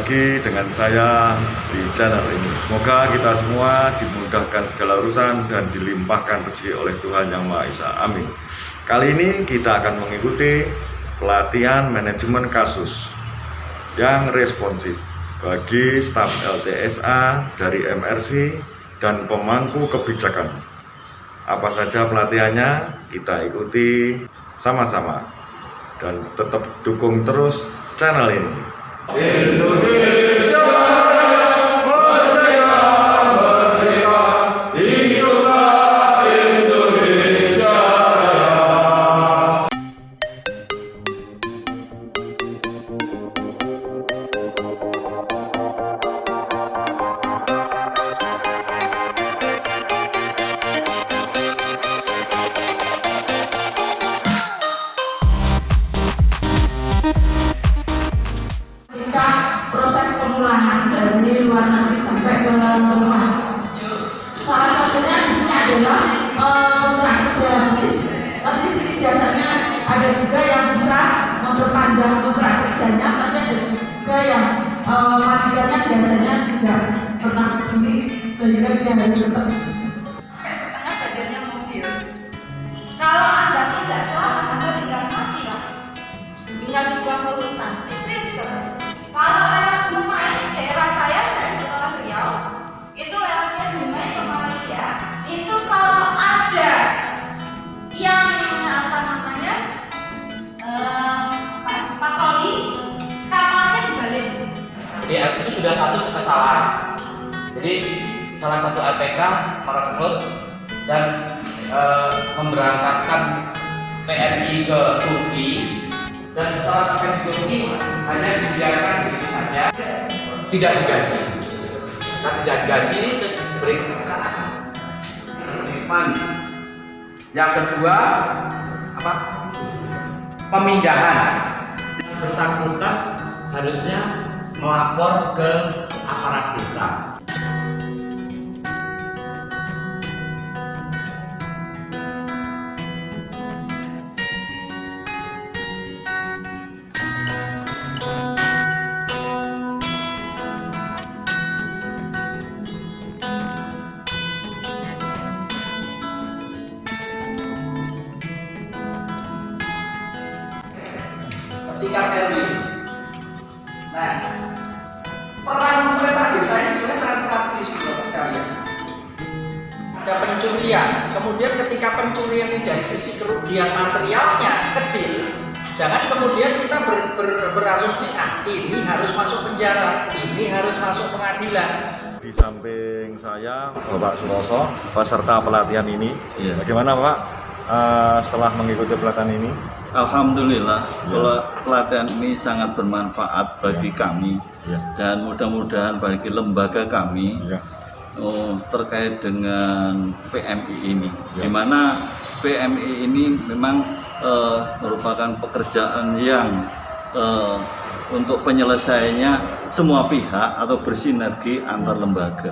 lagi dengan saya di channel ini. Semoga kita semua dimudahkan segala urusan dan dilimpahkan rezeki oleh Tuhan Yang Maha Esa. Amin. Kali ini kita akan mengikuti pelatihan manajemen kasus yang responsif bagi staf LTSA dari MRC dan pemangku kebijakan. Apa saja pelatihannya, kita ikuti sama-sama dan tetap dukung terus channel ini. Indonesia merdeka, merdeka, hiduplah Indonesia Raya. Proses pemulangan dari luar negeri sampai ke rumah. Salah satunya di sini adalah kontrak kerja tulis. Ini biasanya ada juga yang bisa memperpanjang kontrak kerjanya, tapi ada juga yang majikannya biasanya tidak pernah peduli sehingga dia harus tetap setengah badannya mobil. Kalau Anda tidak selamat, Anda tinggal mati lah. Tinggal dibuang ke hutan. Kalau lewat rumah ini daerah saya dari Kota Riau, itu lewatnya Dumai ke Malaysia. Itu kalau ada yang apa namanya patroli, kapalnya dibalik. Itu sudah satu kesalahan. Jadi salah satu LPK merekrut dan memberangkatkan PMI ke Turki. Dan setelah sampai di Turki hanya dibiarkan begitu saja, tidak digaji. Nah, tidak digaji terus beri keterangan. Yang kedua apa? Pemindahan. Yang bersangkutan harusnya melapor ke aparat desa. Ketika Kelly, nah peran pemerintah desa ini sebenarnya sangat strategis sekalian. Ada pencurian, kemudian ketika pencurian ini dari sisi kerugian materialnya kecil, jangan kemudian kita berasumsi ini harus masuk penjara, ini harus masuk pengadilan. Di samping saya Bapak Suroso, peserta pelatihan ini. Bagaimana Pak setelah mengikuti pelatihan ini? Alhamdulillah, pelatihan ini sangat bermanfaat bagi kami dan mudah-mudahan bagi lembaga kami terkait dengan PMI ini, di mana PMI ini memang merupakan pekerjaan yang untuk penyelesaiannya semua pihak atau bersinergi antar lembaga.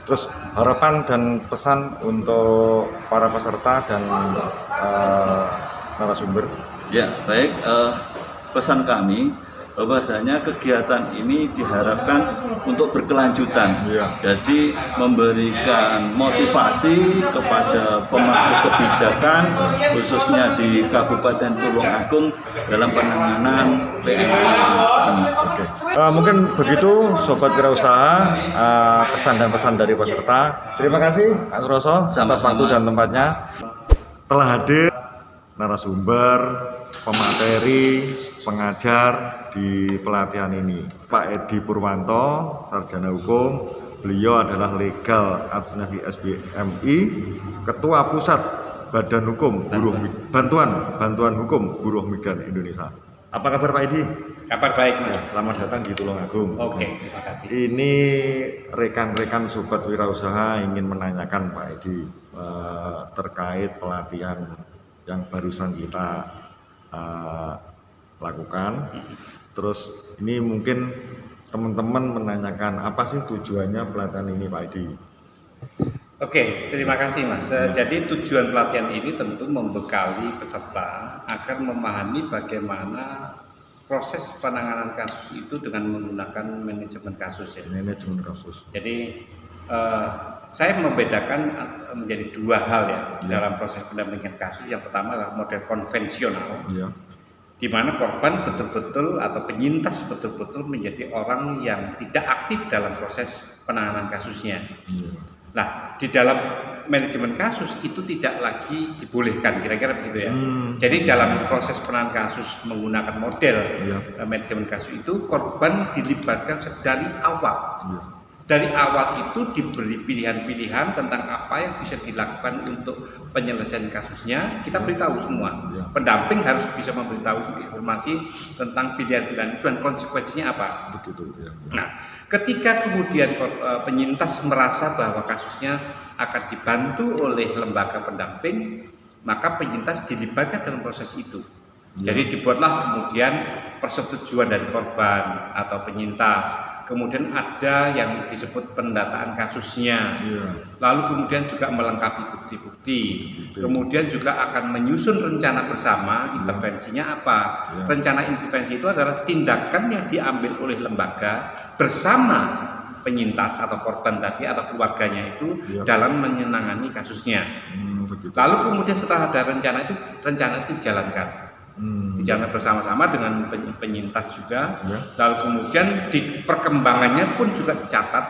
Terus harapan dan pesan untuk para peserta dan narasumber. Ya, baik. Pesan kami bahwasanya kegiatan ini diharapkan untuk berkelanjutan. Jadi memberikan motivasi kepada pemangku kebijakan khususnya di Kabupaten Tulungagung dalam penanganan PMI ini. Mungkin begitu Sobat Wirausaha, pesan dan pesan dari peserta. Terima kasih Pak Suroso atas waktu dan tempatnya. Telah hadir narasumber, pemateri, pengajar di pelatihan ini. Pak Edi Purwanto, sarjana hukum, beliau adalah legal administrasi SBMI, ketua pusat Badan Hukum Buruh Bantuan Hukum Buruh Migran Indonesia. Apa kabar Pak Edi? Kabar baik Mas. Selamat datang di Tulungagung. Oke, terima kasih. Ini rekan-rekan Sobat Wirausaha ingin menanyakan Pak Edi terkait pelatihan yang barusan kita lakukan. Terus ini mungkin teman-teman menanyakan apa sih tujuannya pelatihan ini Pak Edi? Oke, terima kasih Mas. Jadi tujuan pelatihan ini tentu membekali peserta agar memahami bagaimana proses penanganan kasus itu dengan menggunakan manajemen kasus ya. Manajemen kasus. Jadi saya membedakan menjadi dua hal ya dalam proses pendampingan kasus. Yang pertama adalah model konvensional, di mana korban betul-betul atau penyintas betul-betul menjadi orang yang tidak aktif dalam proses penanganan kasusnya. Nah, di dalam manajemen kasus itu tidak lagi dibolehkan, kira-kira begitu ya. Jadi dalam proses penanganan kasus menggunakan model manajemen kasus itu korban dilibatkan dari awal. Dari awal itu diberi pilihan-pilihan tentang apa yang bisa dilakukan untuk penyelesaian kasusnya. Kita beritahu semua. Pendamping harus bisa memberitahu informasi tentang pilihan-pilihan itu dan konsekuensinya apa. Begitu. Nah, ketika kemudian penyintas merasa bahwa kasusnya akan dibantu oleh lembaga pendamping, maka penyintas dilibatkan dalam proses itu. Jadi dibuatlah kemudian persetujuan dari korban atau penyintas. Kemudian ada yang disebut pendataan kasusnya. Lalu kemudian juga melengkapi bukti-bukti. Kemudian juga akan menyusun rencana bersama, intervensinya apa. Rencana intervensi itu adalah tindakan yang diambil oleh lembaga bersama penyintas atau korban tadi atau keluarganya itu dalam menyenangani kasusnya. Lalu kemudian setelah ada rencana itu dijalankan. Dijalankan bersama-sama dengan penyintas juga. Lalu kemudian di perkembangannya pun juga dicatat.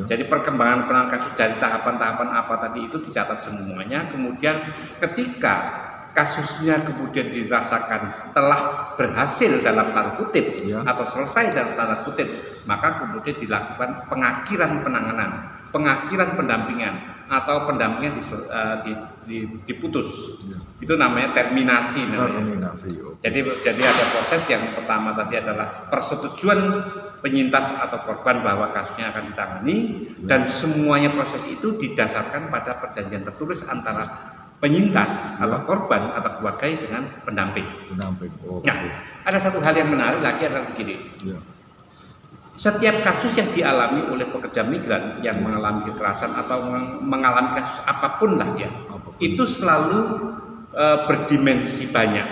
Jadi perkembangan penanganan kasus dari tahapan-tahapan apa tadi itu dicatat semuanya. Kemudian ketika kasusnya kemudian dirasakan telah berhasil dalam tanda kutip atau selesai dalam tanda kutip, maka kemudian dilakukan pengakhiran penanganan, pengakhiran pendampingan atau pendampingan diputus. Itu namanya terminasi namanya. Jadi ada proses yang pertama tadi adalah persetujuan penyintas atau korban bahwa kasusnya akan ditangani dan semuanya proses itu didasarkan pada perjanjian tertulis antara penyintas atau korban atau keluarga dengan pendamping. Nah, ada satu hal yang menarik lagi adalah begini. Setiap kasus yang dialami oleh pekerja migran yang mengalami kekerasan atau mengalami kasus apapun lah ya, itu selalu berdimensi banyak.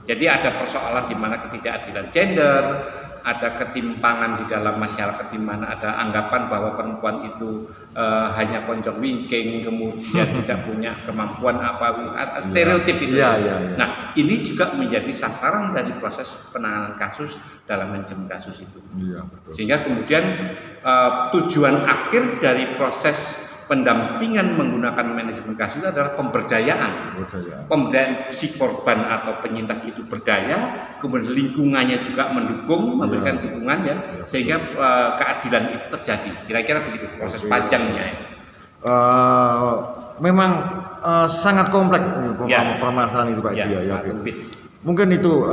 Jadi ada persoalan di mana ketidakadilan gender, ada ketimpangan di dalam masyarakat di mana ada anggapan bahwa perempuan itu hanya ponjok wingking, kemudian tidak punya kemampuan apa, stereotip itu. Nah, ini juga menjadi sasaran dari proses penanganan kasus dalam manajemen kasus itu. Sehingga kemudian tujuan akhir dari proses pendampingan menggunakan manajemen kasus itu adalah pemberdayaan si korban atau penyintas itu berdaya, kemudian lingkungannya juga mendukung, memberikan dukungan ya, sehingga keadilan itu terjadi. Kira-kira begitu proses panjangnya. Memang sangat kompleks permasalahan itu Pak Edi ya. Mungkin itu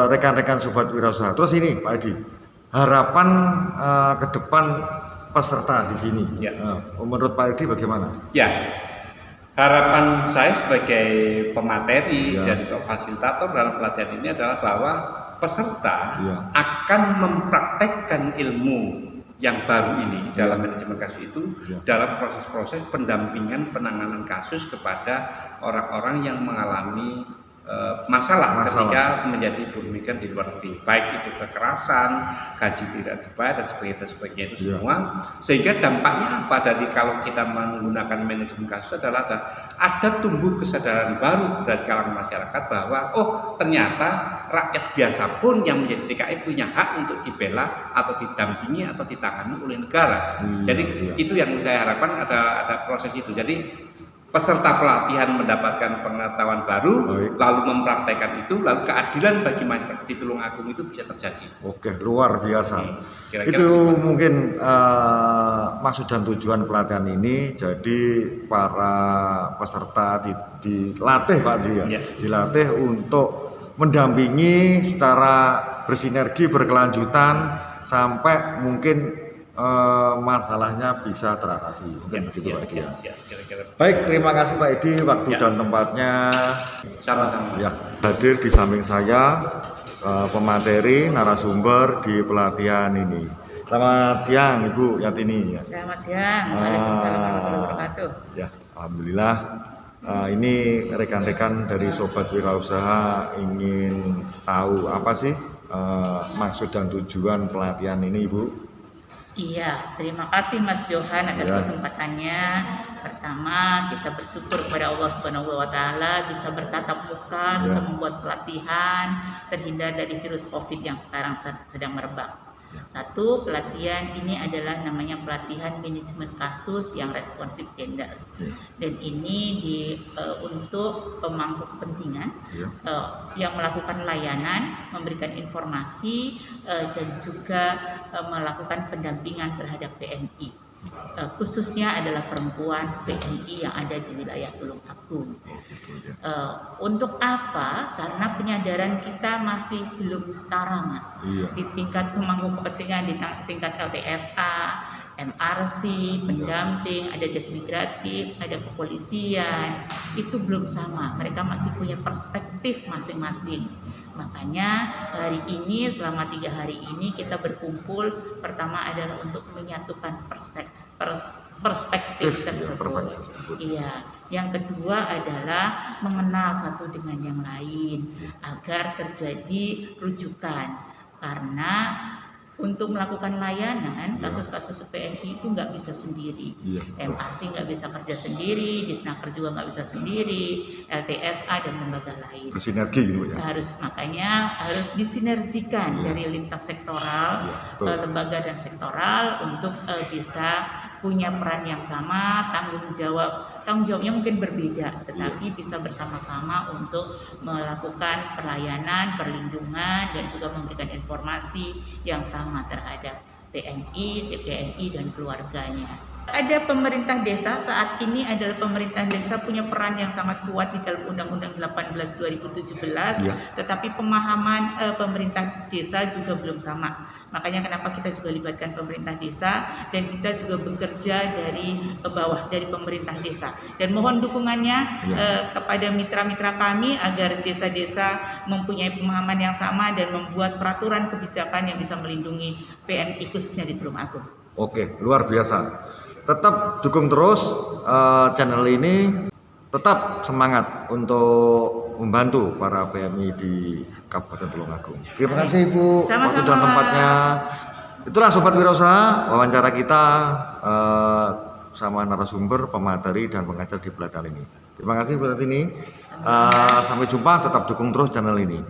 rekan-rekan sobat wirausaha. Terus ini Pak Edi, harapan ke depan peserta di sini. Menurut Pak Edi bagaimana? Harapan saya sebagai pemateri dan fasilitator dalam pelatihan ini adalah bahwa peserta akan mempraktekkan ilmu yang baru ini dalam manajemen kasus itu dalam proses-proses pendampingan penanganan kasus kepada orang-orang yang mengalami masalah ketika menjadi buruh migran di luar negeri, baik itu kekerasan, gaji tidak dibayar dan sebagainya itu semua. Sehingga dampaknya apa dari kalau kita menggunakan manajemen kasus adalah ada tumbuh kesadaran baru dari kalangan masyarakat bahwa ternyata rakyat biasa pun yang menjadi TKI punya hak untuk dibela atau didampingi atau ditangani oleh negara. Jadi itu yang saya harapkan ada proses itu. Jadi peserta pelatihan mendapatkan pengetahuan baru, lalu mempraktekkan itu, lalu keadilan bagi masyarakat di Tulungagung itu bisa terjadi. Oke, luar biasa. Itu mungkin maksud dan tujuan pelatihan ini. Jadi para peserta dilatih Pak Edi dilatih untuk mendampingi secara bersinergi, berkelanjutan sampai mungkin masalahnya bisa teratasi. Mungkin begitu Pak Edi Kira-kira. Baik, terima kasih Pak Edi waktu dan tempatnya. Sama-sama. Hadir di samping saya pemateri narasumber di pelatihan ini. Selamat siang Ibu Yatini. Selamat siang. Waalaikumsalam warahmatullahi wabarakatuh. Alhamdulillah Ini rekan-rekan dari Sobat Wirausaha ingin tahu apa sih maksud dan tujuan pelatihan ini, Ibu? Iya, terima kasih Mas Johan atas Ya. kesempatannya. Pertama, kita bersyukur kepada Allah Subhanahu wa taala bisa bertatap muka, bisa membuat pelatihan terhindar dari virus Covid yang sekarang sedang merebak. Satu, pelatihan ini adalah namanya pelatihan manajemen kasus yang responsif gender. Dan ini untuk pemangku kepentingan yang melakukan layanan, memberikan informasi dan juga melakukan pendampingan terhadap PMI. Khususnya adalah perempuan PMI yang ada di wilayah Tulungagung. Untuk apa? Karena penyadaran kita masih belum setara, Mas. Di tingkat pemangku kepentingan, di tingkat LTSA, MRC, pendamping, ada desmigratif, ada kepolisian, itu belum sama. Mereka masih punya perspektif masing-masing. Makanya hari ini, selama 3 hari ini kita berkumpul, pertama adalah untuk menyatukan perspektif tersebut. Iya. Yang kedua adalah mengenal satu dengan yang lain agar terjadi rujukan. Karena untuk melakukan layanan kasus-kasus PMI itu nggak bisa sendiri, MAC nggak bisa kerja sendiri, Disnaker juga nggak bisa sendiri, LTSA dan lembaga lain. Bersinergi gitu ya. Makanya harus disinergikan dari lintas sektoral, lembaga dan sektoral untuk bisa punya peran yang sama, tanggung jawabnya mungkin berbeda, tetapi bisa bersama-sama untuk melakukan pelayanan, perlindungan, dan juga memberikan informasi yang sama terhadap PMI, CPMI, dan keluarganya. Ada pemerintah desa saat ini adalah pemerintah desa punya peran yang sangat kuat di dalam Undang-Undang 18 2017, tetapi pemahaman pemerintah desa juga belum sama. Makanya kenapa kita juga libatkan pemerintah desa dan kita juga bekerja dari bawah, dari pemerintah desa. Dan mohon dukungannya kepada mitra-mitra kami agar desa-desa mempunyai pemahaman yang sama dan membuat peraturan kebijakan yang bisa melindungi PMI khususnya di Tulungagung. Oke, luar biasa. Tetap dukung terus channel ini, tetap semangat untuk membantu para PMI di Kabupaten Tulungagung. Terima kasih Ibu waktu dan tempatnya. Itulah Sobat Wirausaha, wawancara kita sama narasumber, pemateri dan pengajar di pelatihan ini. Terima kasih Bu Ratini. Sampai jumpa, tetap dukung terus channel ini.